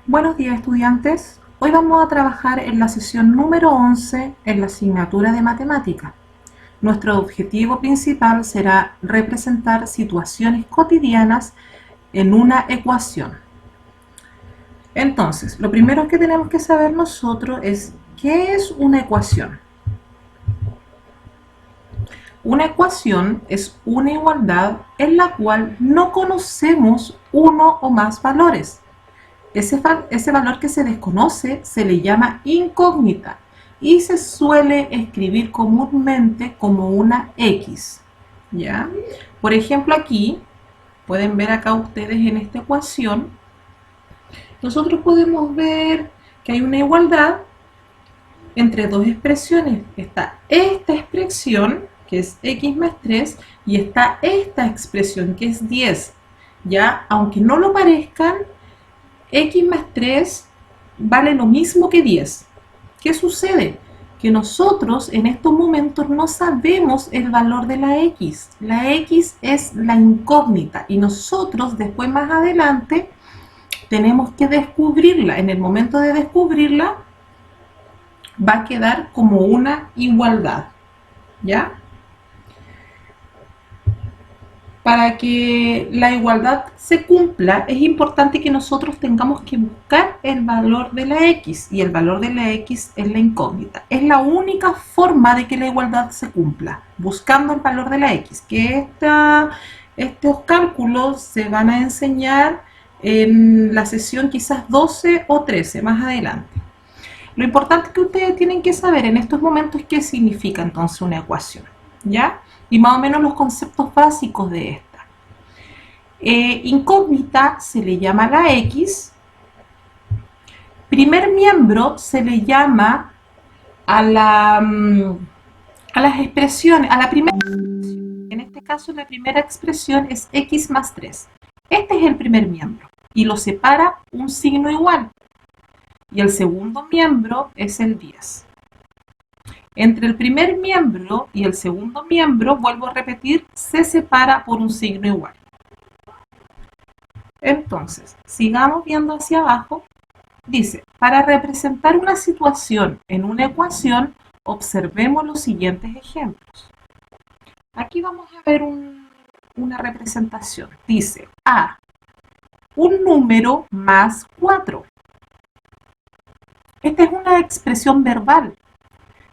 Buenos días, estudiantes. Hoy vamos a trabajar en la sesión número 11 en la asignatura de matemática. Nuestro objetivo principal será representar situaciones cotidianas en una ecuación. Entonces, lo primero que tenemos que saber nosotros es ¿qué es una ecuación? Una ecuación es una igualdad en la cual no conocemos uno o más valores. Ese valor que se desconoce se le llama incógnita y se suele escribir comúnmente como una X. ¿Ya? Por ejemplo, aquí, pueden ver acá ustedes en esta ecuación, nosotros podemos ver que hay una igualdad entre dos expresiones. Está esta expresión, que es X más 3, y está esta expresión, que es 10. ¿Ya? Aunque no lo parezcan, X más 3 vale lo mismo que 10. ¿Qué sucede? Que nosotros en estos momentos no sabemos el valor de la X. La X es la incógnita y nosotros después más adelante tenemos que descubrirla. En el momento de descubrirla va a quedar como una igualdad. ¿Ya? Para que la igualdad se cumpla, es importante que nosotros tengamos que buscar el valor de la X, y el valor de la X es la incógnita. Es la única forma de que la igualdad se cumpla, buscando el valor de la X, que estos cálculos se van a enseñar en la sesión quizás 12 o 13 más adelante. Lo importante que ustedes tienen que saber en estos momentos es qué significa entonces una ecuación, ¿ya? Y más o menos los conceptos básicos de esta. Incógnita se le llama la X. Primer miembro se le llama a las expresiones, a la primera expresión. En este caso la primera expresión es X más 3. Este es el primer miembro y lo separa un signo igual. Y el segundo miembro es el 10. Entre el primer miembro y el segundo miembro, vuelvo a repetir, se separa por un signo igual. Entonces, sigamos viendo hacia abajo. Dice, para representar una situación en una ecuación, observemos los siguientes ejemplos. Aquí vamos a ver una representación. Dice, A, un número más 4. Esta es una expresión verbal.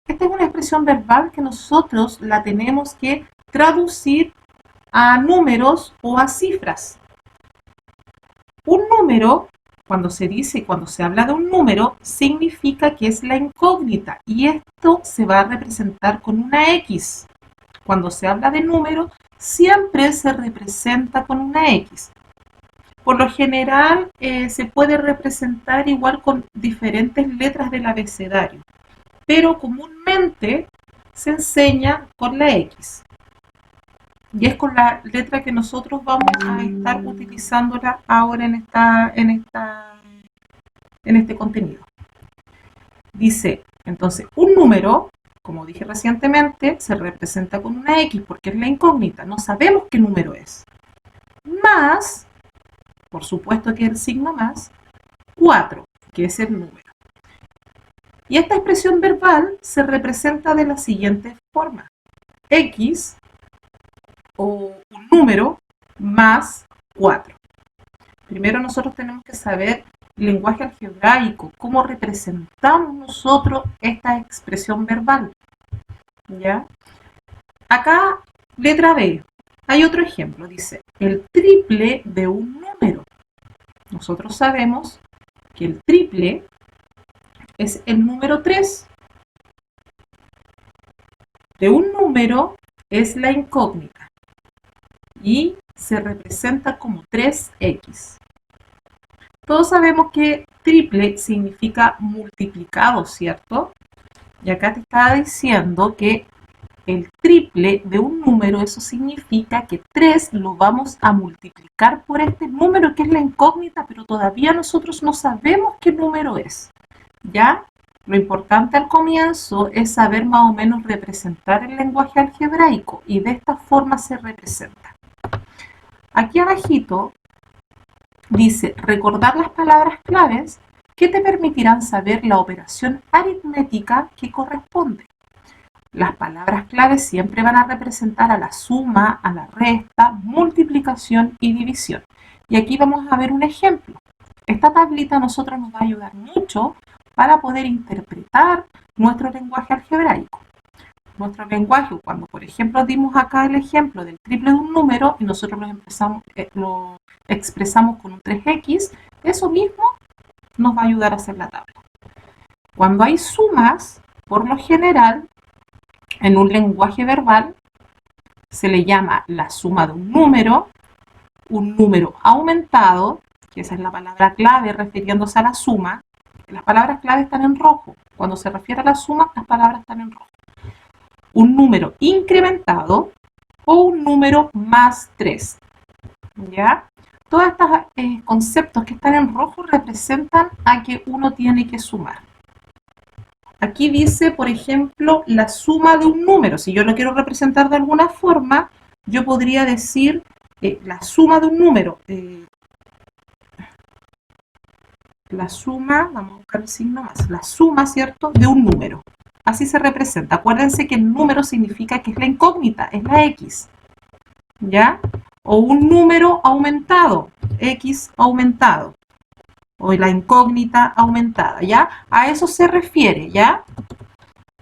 Esta es una expresión verbal que nosotros la tenemos que traducir a números o a cifras. Un número, cuando se habla de un número, significa que es la incógnita y esto se va a representar con una X. Cuando se habla de número, siempre se representa con una X. Por lo general, se puede representar igual con diferentes letras del abecedario, pero comúnmente se enseña con la X. Y es con la letra que nosotros vamos a estar utilizándola ahora en este contenido. Dice, entonces, un número, como dije recientemente, se representa con una X porque es la incógnita, no sabemos qué número es. Más, por supuesto que el signo más, 4, que es el número. Y esta expresión verbal se representa de la siguiente forma. X o un número más 4. Primero nosotros tenemos que saber el lenguaje algebraico, cómo representamos nosotros esta expresión verbal. ¿Ya? Acá, letra B, hay otro ejemplo, dice, el triple de un número. Nosotros sabemos que el triple es el número 3. De un número es la incógnita y se representa como 3x. Todos sabemos que triple significa multiplicado, ¿cierto? Y acá te estaba diciendo que el triple de un número, eso significa que 3 lo vamos a multiplicar por este número que es la incógnita, pero todavía nosotros no sabemos qué número es. ¿Ya? Lo importante al comienzo es saber más o menos representar el lenguaje algebraico y de esta forma se representa. Aquí abajito dice recordar las palabras claves que te permitirán saber la operación aritmética que corresponde. Las palabras claves siempre van a representar a la suma, a la resta, multiplicación y división. Y aquí vamos a ver un ejemplo. Esta tablita a nosotros nos va a ayudar mucho para poder interpretar nuestro lenguaje algebraico. Nuestro lenguaje, cuando por ejemplo dimos acá el ejemplo del triple de un número y nosotros lo expresamos con un 3x, eso mismo nos va a ayudar a hacer la tabla. Cuando hay sumas, por lo general, en un lenguaje verbal, se le llama la suma de un número aumentado, que esa es la palabra clave refiriéndose a la suma. Las palabras clave están en rojo. Cuando se refiere a la suma, las palabras están en rojo. Un número incrementado o un número más 3. ¿Ya? Todos estos conceptos que están en rojo representan a que uno tiene que sumar. Aquí dice, por ejemplo, la suma de un número. Si yo lo quiero representar de alguna forma, yo podría decir la suma de un número. La suma, vamos a buscar el signo más, la suma, ¿cierto?, de un número. Así se representa. Acuérdense que el número significa que es la incógnita, es la X. ¿Ya? O un número aumentado, X aumentado. O la incógnita aumentada, ¿ya? A eso se refiere, ¿ya?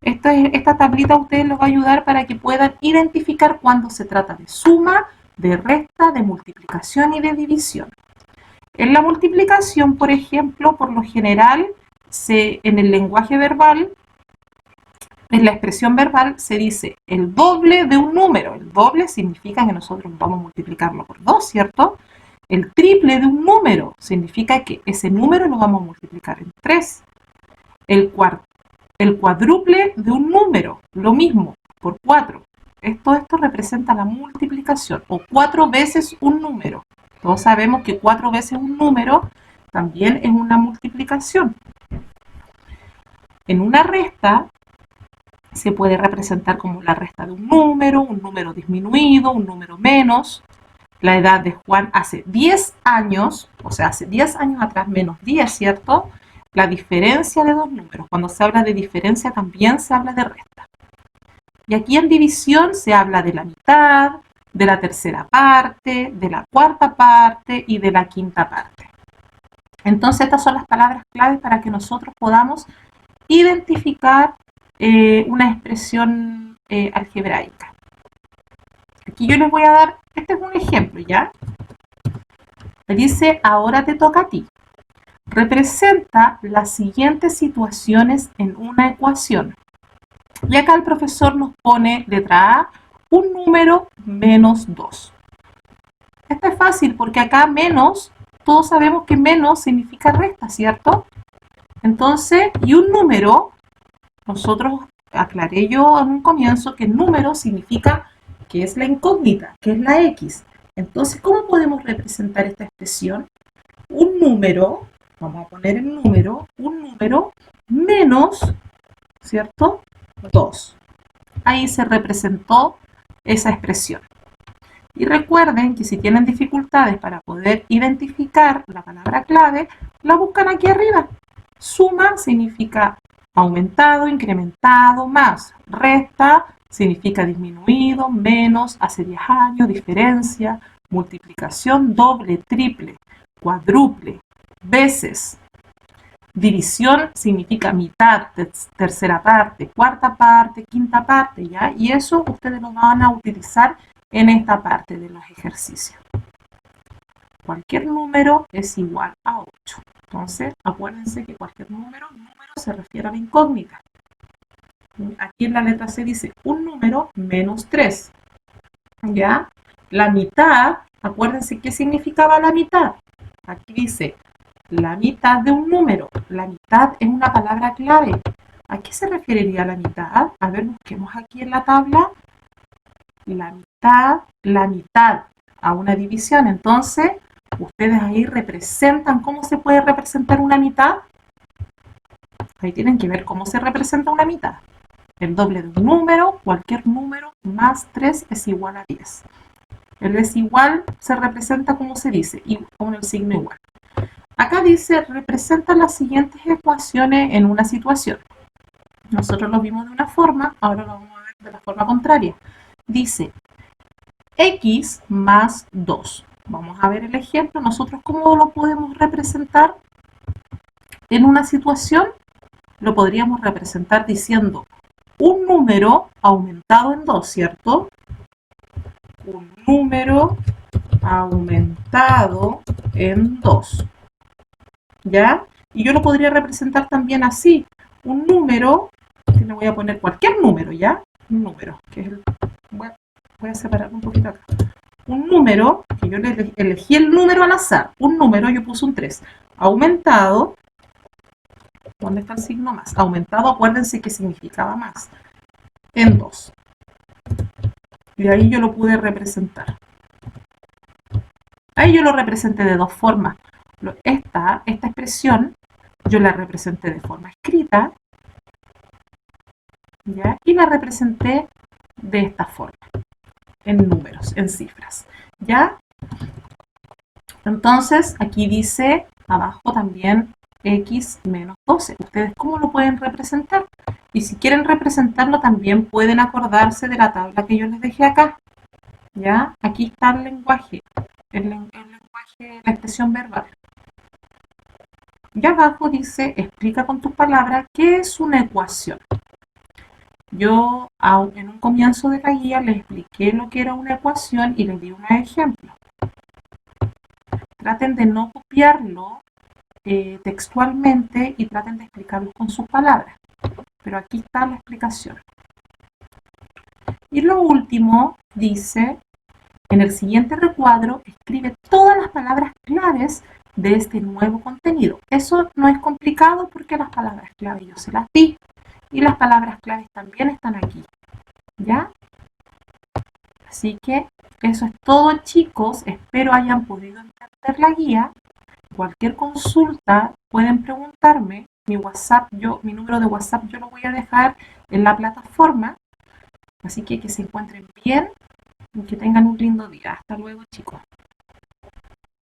Esta tablita a ustedes les va a ayudar para que puedan identificar cuando se trata de suma, de resta, de multiplicación y de división. En la multiplicación, por ejemplo, por lo general, en el lenguaje verbal, en la expresión verbal se dice el doble de un número. El doble significa que nosotros vamos a multiplicarlo por 2, ¿cierto? El triple de un número significa que ese número lo vamos a multiplicar en 3. El cuádruple de un número, lo mismo, por 4. Esto representa la multiplicación, o 4 veces un número. Todos sabemos que 4 veces un número también es una multiplicación. En una resta se puede representar como la resta de un número disminuido, un número menos. La edad de Juan hace 10 años, o sea, hace 10 años atrás menos 10, ¿cierto? La diferencia de dos números. Cuando se habla de diferencia también se habla de resta. Y aquí en división se habla de la mitad, de la tercera parte, de la cuarta parte y de la quinta parte. Entonces estas son las palabras claves para que nosotros podamos identificar una expresión algebraica. Aquí yo les voy a dar, este es un ejemplo, ¿ya? Me dice, ahora te toca a ti. Representa las siguientes situaciones en una ecuación. Y acá el profesor nos pone, letra A, un número menos 2. Esto es fácil porque acá menos, todos sabemos que menos significa resta, ¿cierto? Entonces, y un número, nosotros aclaré yo en un comienzo que número significa que es la incógnita, que es la X. Entonces, ¿cómo podemos representar esta expresión? Un número, vamos a poner el número, un número menos, ¿cierto? 2. Ahí se representó esa expresión. Y recuerden que si tienen dificultades para poder identificar la palabra clave, la buscan aquí arriba. Suma significa aumentado, incrementado, más. Resta significa disminuido, menos, hace 10 años, diferencia, multiplicación, doble, triple, cuádruple, veces. División significa mitad, tercera parte, cuarta parte, quinta parte, ¿ya? Y eso ustedes lo van a utilizar en esta parte de los ejercicios. Cualquier número es igual a 8. Entonces, acuérdense que cualquier número se refiere a la incógnita. Aquí en la letra C dice un número menos 3. ¿Ya? La mitad, acuérdense qué significaba la mitad. Aquí dice la mitad de un número. La mitad es una palabra clave. ¿A qué se referiría la mitad? A ver, busquemos aquí en la tabla. La mitad a una división. Entonces, ustedes ahí representan, ¿cómo se puede representar una mitad? Ahí tienen que ver cómo se representa una mitad. El doble de un número, cualquier número, más 3 es igual a 10. El desigual se representa como se dice, y con el signo igual. Acá dice, representa las siguientes ecuaciones en una situación. Nosotros lo vimos de una forma, ahora lo vamos a ver de la forma contraria. Dice, x más 2. Vamos a ver el ejemplo. Nosotros, ¿cómo lo podemos representar en una situación? Lo podríamos representar diciendo un número aumentado en 2, ¿cierto? Un número aumentado en 2. ¿Ya? Y yo lo podría representar también así. Un número, que le voy a poner cualquier número, ¿ya? Un número, que es el... Voy a separar un poquito acá. Un número, que yo le elegí el número al azar. Un número, yo puse un 3. Aumentado. ¿Dónde está el signo más? Aumentado, acuérdense que significaba más. En 2. Y ahí yo lo pude representar. Ahí yo lo representé de dos formas. Esta expresión yo la representé de forma escrita, ¿ya? Y la representé de esta forma, en números, en cifras, ¿ya? Entonces, aquí dice abajo también x menos 12. ¿Ustedes cómo lo pueden representar? Y si quieren representarlo, también pueden acordarse de la tabla que yo les dejé acá, ¿ya? Aquí está el lenguaje, la expresión verbal. Y abajo dice, explica con tus palabras qué es una ecuación. Yo en un comienzo de la guía les expliqué lo que era una ecuación y les di unos ejemplos. Traten de no copiarlo textualmente y traten de explicarlo con sus palabras. Pero aquí está la explicación. Y lo último dice, en el siguiente recuadro escribe todas las palabras claves de este nuevo contenido. Eso no es complicado porque las palabras clave yo se las di y las palabras claves también están aquí, ¿ya? Así que eso es todo, chicos. Espero hayan podido entender la guía. Cualquier consulta pueden preguntarme. Mi número de WhatsApp yo lo voy a dejar en la plataforma. Así que se encuentren bien y que tengan un lindo día. Hasta luego, chicos.